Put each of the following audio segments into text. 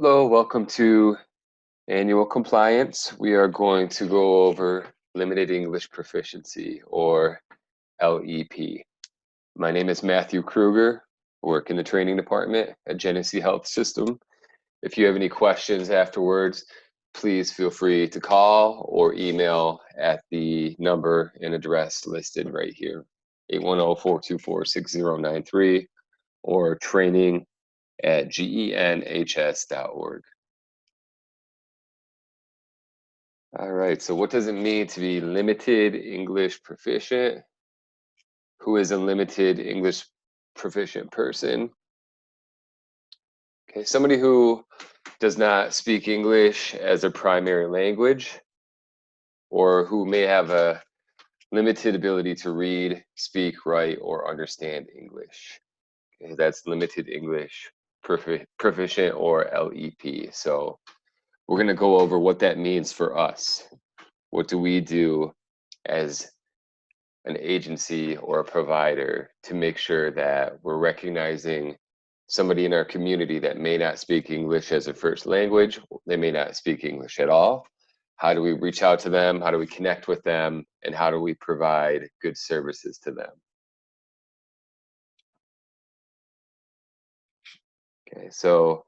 Hello, welcome to Annual Compliance. We are going to go over Limited English Proficiency, or LEP. My name is Matthew Kruger. I work in the training department at Genesee Health System. If you have any questions afterwards, please feel free to call or email at the number and address listed right here, 810-424-6093, or training@genhs.org. All right, so what does it mean to be limited English proficient? Who is a limited English proficient person? Okay, somebody who does not speak English as a primary language, or who may have a limited ability to read, speak, write, or understand English. Okay, that's limited English proficient, or LEP. So we're going to go over what that means for us. What do we do as an agency or a provider to make sure that we're recognizing somebody in our community that may not speak English as a first language? They may not speak English at all. How do we reach out to them? How do we connect with them? And how do we provide good services to them? Okay, so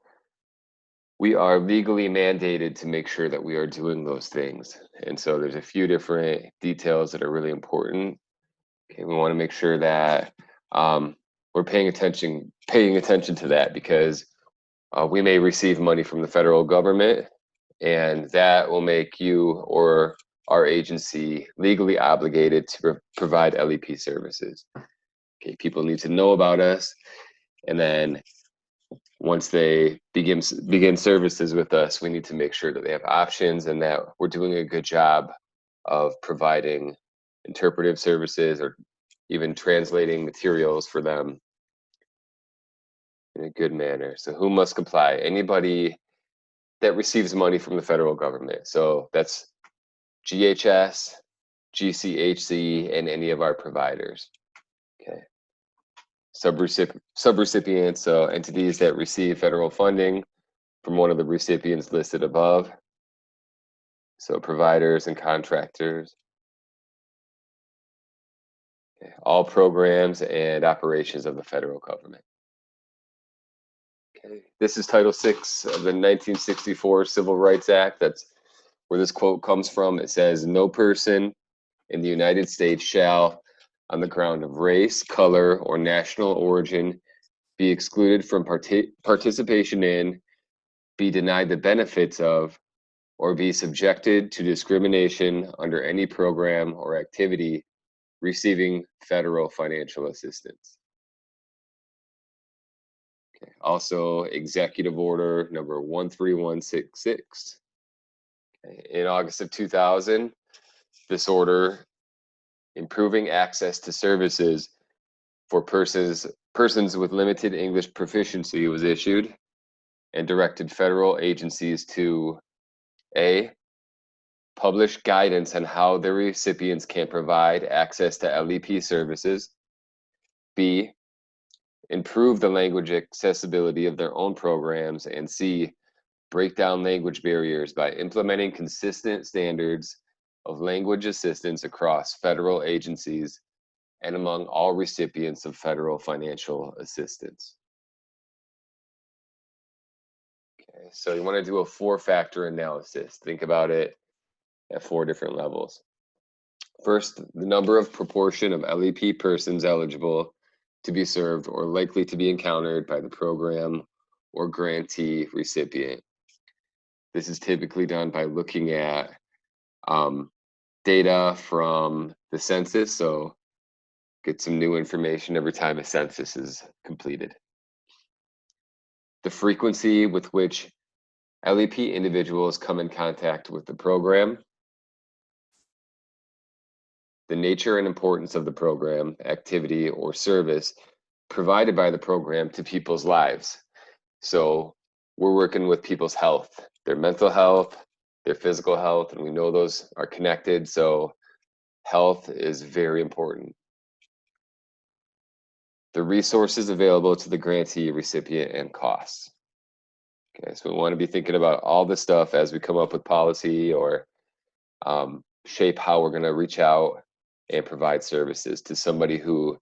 we are legally mandated to make sure that we are doing those things. And so there's a few different details that are really important. Okay, we want to make sure that we're paying attention to that, because we may receive money from the federal government, and that will make you or our agency legally obligated to provide LEP services. Okay, people need to know about us, and then once they begin services with us, we need to make sure that they have options and that we're doing a good job of providing interpretive services or even translating materials for them in a good manner. So who must comply? Anybody that receives money from the federal government. So that's GHS, GCHC, and any of our providers. Okay. Subrecipients, so entities that receive federal funding from one of the recipients listed above. So providers and contractors. Okay. All programs and operations of the federal government. Okay. This is Title VI of the 1964 Civil Rights Act. That's where this quote comes from. It says, "No person in the United States shall, on the ground of race, color, or national origin, be excluded from participation in, be denied the benefits of, or be subjected to discrimination under any program or activity receiving federal financial assistance." Okay. Also, Executive Order number 13166. Okay. In August of 2000, this order improving access to services for persons with limited English proficiency was issued, and directed federal agencies to A, publish guidance on how their recipients can provide access to LEP services, B, improve the language accessibility of their own programs, and C, break down language barriers by implementing consistent standards of language assistance across federal agencies and among all recipients of federal financial assistance. Okay, so you want to do a four-factor analysis. Think about it at four different levels. First, the number of proportion of LEP persons eligible to be served or likely to be encountered by the program or grantee recipient. This is typically done by looking at data from the census, so get some new information every time a census is completed. The frequency with which LEP individuals come in contact with the program, the nature and importance of the program, activity, or service provided by the program to people's lives. So we're working with people's health, their mental health, their physical health, and we know those are connected. So health is very important. The resources available to the grantee recipient and costs. Okay, so we want to be thinking about all this stuff as we come up with policy or shape how we're going to reach out and provide services to somebody who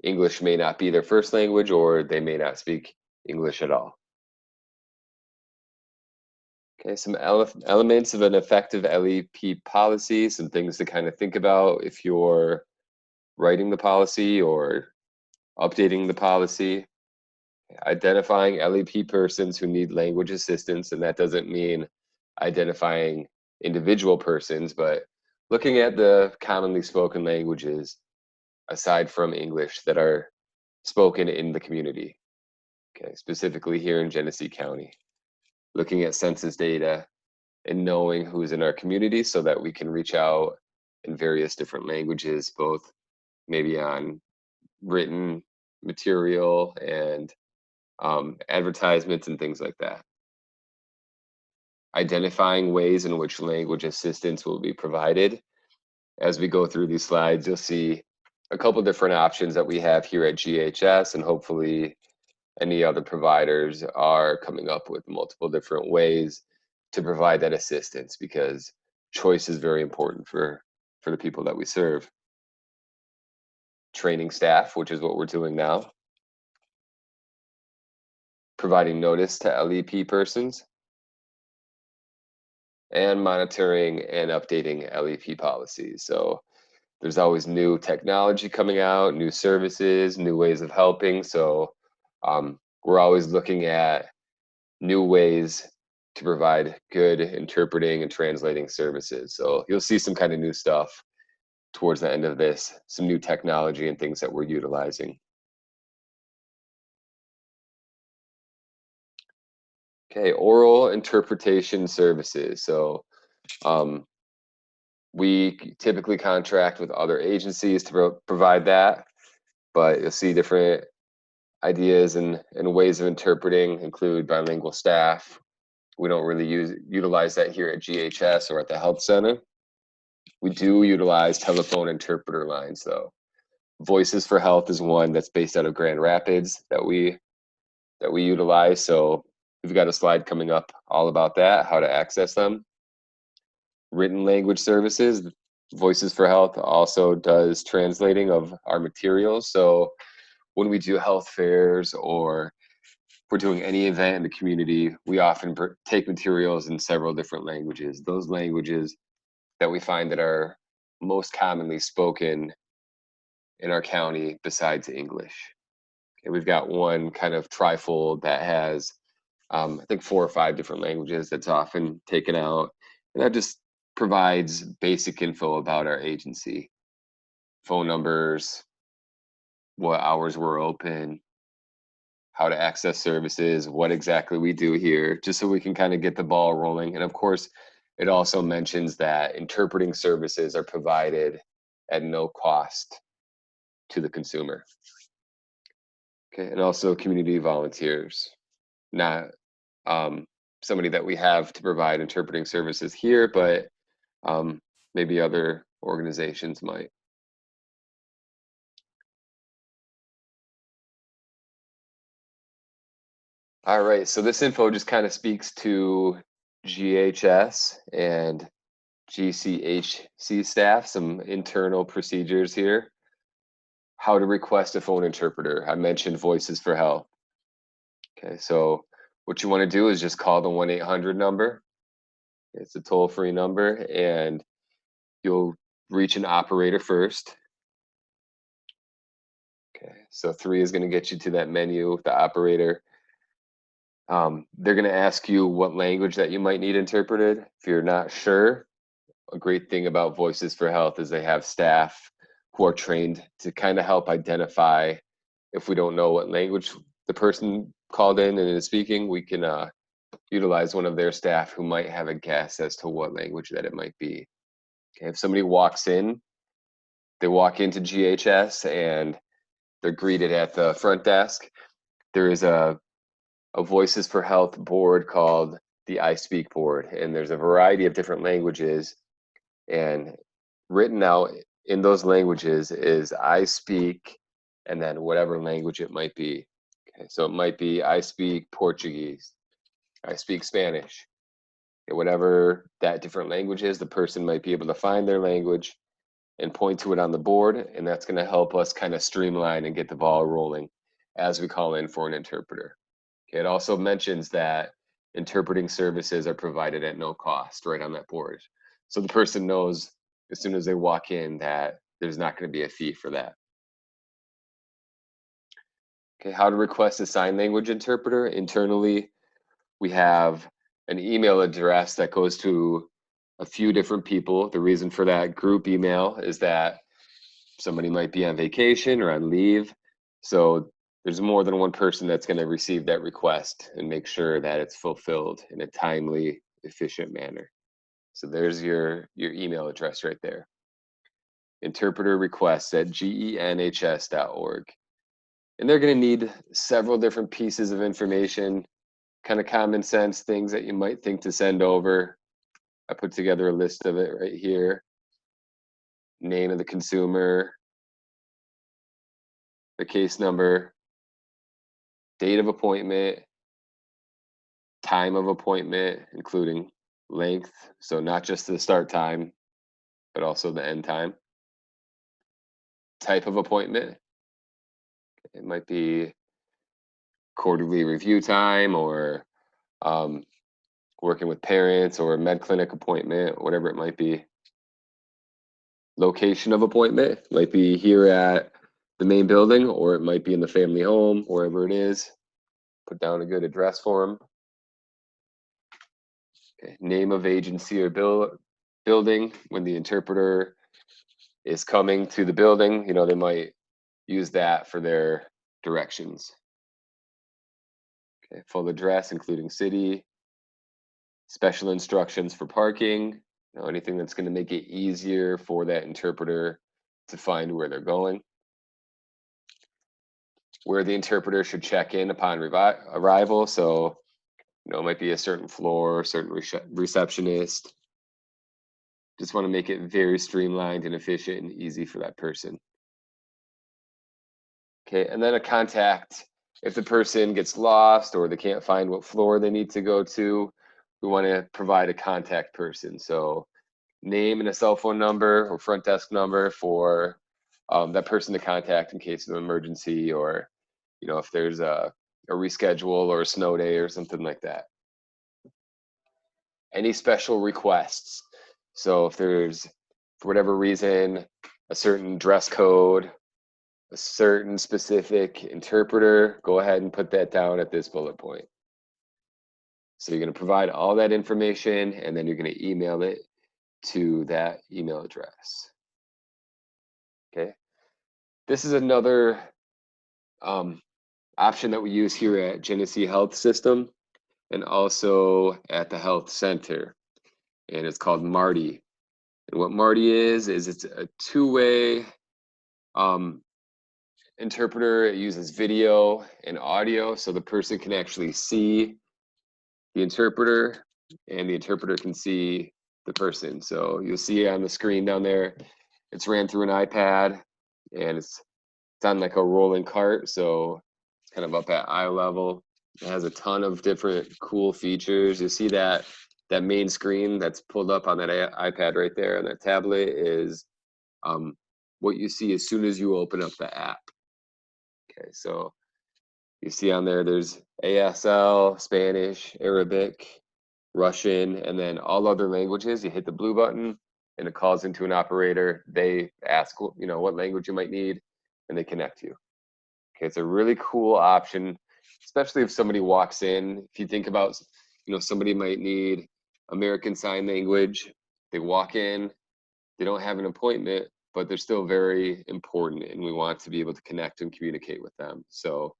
English may not be their first language or they may not speak English at all. Okay, some elements of an effective LEP policy, some things to kind of think about if you're writing the policy or updating the policy. Identifying LEP persons who need language assistance, and that doesn't mean identifying individual persons, but looking at the commonly spoken languages aside from English that are spoken in the community. Okay, specifically here in Genesee County, looking at census data and knowing who's in our community so that we can reach out in various different languages, both maybe on written material and advertisements and things like that. Identifying ways in which language assistance will be provided. As we go through these slides, you'll see a couple different options that we have here at GHS, and hopefully any other providers are coming up with multiple different ways to provide that assistance, because choice is very important for the people that we serve. Training staff, which is what we're doing now. Providing notice to LEP persons. And monitoring and updating LEP policies. So there's always new technology coming out, new services, new ways of helping. So we're always looking at new ways to provide good interpreting and translating services. So you'll see some kind of new stuff towards the end of this, some new technology and things that we're utilizing. Okay, oral interpretation services. So we typically contract with other agencies to provide that, but you'll see different ideas and ways of interpreting include bilingual staff. We don't really utilize that here at GHS or at the health center. We do utilize telephone interpreter lines though. Voices for Health is one that's based out of Grand Rapids that we utilize. So we've got a slide coming up all about that, how to access them. Written language services, Voices for Health also does translating of our materials. So when we do health fairs or if we're doing any event in the community, we often take materials in several different languages. Those languages that we find that are most commonly spoken in our county besides English. Okay, we've got one kind of trifold that has, I think, 4 or 5 different languages that's often taken out. And that just provides basic info about our agency, phone numbers, what hours we're open, how to access services, what exactly we do here, just so we can kind of get the ball rolling. And of course, it also mentions that interpreting services are provided at no cost to the consumer. Okay, and also community volunteers, not somebody that we have to provide interpreting services here, but maybe other organizations might. All right, so this info just kind of speaks to GHS and GCHC staff, some internal procedures here. How to request a phone interpreter. I mentioned Voices for Health. Okay, so what you want to do is just call the 1-800 number. It's a toll-free number, and you'll reach an operator first. Okay, so 3 is going to get you to that menu, the operator. They're going to ask you what language that you might need interpreted. If you're not sure, a great thing about Voices for Health is they have staff who are trained to kind of help identify if we don't know what language the person called in and is speaking. We can utilize one of their staff who might have a guess as to what language that it might be. Okay, if somebody walks in, they walk into GHS and they're greeted at the front desk. There is a Voices for Health board called the I Speak board, and there's a variety of different languages, and written out in those languages is I speak and then whatever language it might be. Okay, so it might be I speak Portuguese, I speak Spanish. And whatever that different language is, the person might be able to find their language and point to it on the board, and that's going to help us kind of streamline and get the ball rolling as we call in for an interpreter. Okay, it also mentions that interpreting services are provided at no cost right on that board. So the person knows as soon as they walk in that there's not going to be a fee for that. Okay, how to request a sign language interpreter. Internally, we have an email address that goes to a few different people. The reason for that group email is that somebody might be on vacation or on leave. So there's more than one person that's going to receive that request and make sure that it's fulfilled in a timely, efficient manner. So there's your email address right there. Interpreter requests at genhs.org. And they're going to need several different pieces of information, kind of common sense things that you might think to send over. I put together a list of it right here. Name of the consumer, the case number, date of appointment, time of appointment, including length. So not just the start time, but also the end time. Type of appointment. It might be quarterly review time or working with parents or a med clinic appointment, whatever it might be. Location of appointment might be here at the main building, or it might be in the family home, wherever it is. Put down a good address for them. Okay. Name of agency or building. When the interpreter is coming to the building, they might use that for their directions. Okay. Full address, including city. Special instructions for parking. Anything that's going to make it easier for that interpreter to find where they're going. Where the interpreter should check in upon arrival. So, it might be a certain floor, certain receptionist. Just want to make it very streamlined and efficient and easy for that person. Okay, and then a contact. If the person gets lost or they can't find what floor they need to go to, we want to provide a contact person. So name and a cell phone number or front desk number for that person to contact in case of an emergency, or if there's a reschedule or a snow day or something like that. Any special requests. So if there's, for whatever reason, a certain dress code, a certain specific interpreter, go ahead and put that down at this bullet point. So you're going to provide all that information, and then you're going to email it to that email address. Okay. This is another option that we use here at Genesee Health System and also at the health center. And it's called Marty. And what Marty is it's a two-way interpreter. It uses video and audio, so the person can actually see the interpreter and the interpreter can see the person. So you'll see on the screen down there, it's ran through an iPad and it's on like a rolling cart. So it's kind of up at eye level. It has a ton of different cool features. You see that main screen that's pulled up on that iPad right there, and that tablet is what you see as soon as you open up the app. Okay, so you see on there, there's ASL, Spanish, Arabic, Russian, and then all other languages. You hit the blue button and it calls into an operator. They ask, what language you might need, and they connect you. Okay, it's a really cool option, especially if somebody walks in. If you think about, somebody might need American Sign Language. They walk in, they don't have an appointment, but they're still very important, and we want to be able to connect and communicate with them. So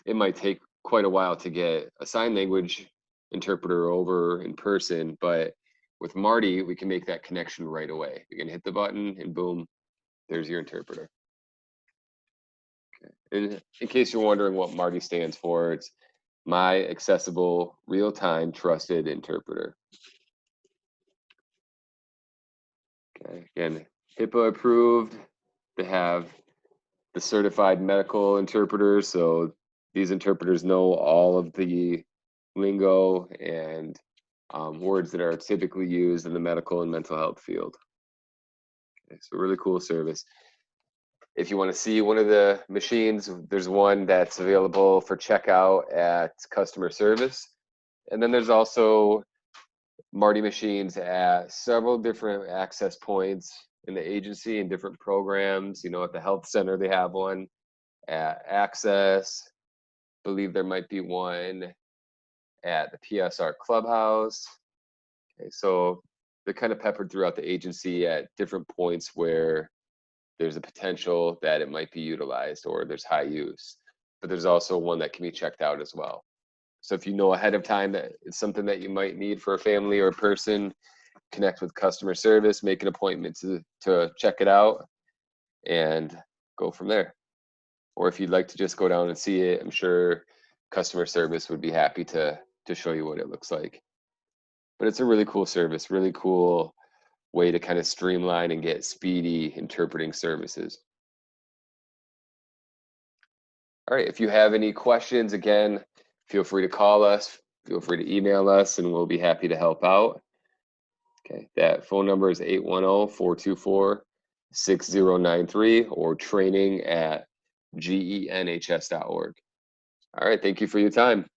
it might take quite a while to get a sign language interpreter over in person, but with Marty, we can make that connection right away. You can hit the button and boom, there's your interpreter. Okay. And in case you're wondering what Marty stands for, it's My Accessible Real-Time Trusted Interpreter. Okay. Again, HIPAA approved. They have the certified medical interpreters, so these interpreters know all of the lingo and words that are typically used in the medical and mental health field. Okay, so really cool service. If you want to see one of the machines, there's one that's available for checkout at customer service. And then there's also Marty machines at several different access points in the agency and different programs. At the health center, they have one at Access. Believe there might be one at the PSR Clubhouse. Okay, so they're kind of peppered throughout the agency at different points where there's a potential that it might be utilized or there's high use. But there's also one that can be checked out as well. So if you know ahead of time that it's something that you might need for a family or a person, connect with customer service, make an appointment to check it out, and go from there. Or if you'd like to just go down and see it, I'm sure customer service would be happy to show you what it looks like. But it's a really cool service, really cool way to kind of streamline and get speedy interpreting services. All right, if you have any questions, again, feel free to call us, feel free to email us, and we'll be happy to help out. Okay, that phone number is 810-424-6093 or training@genhs.org. All right, thank you for your time.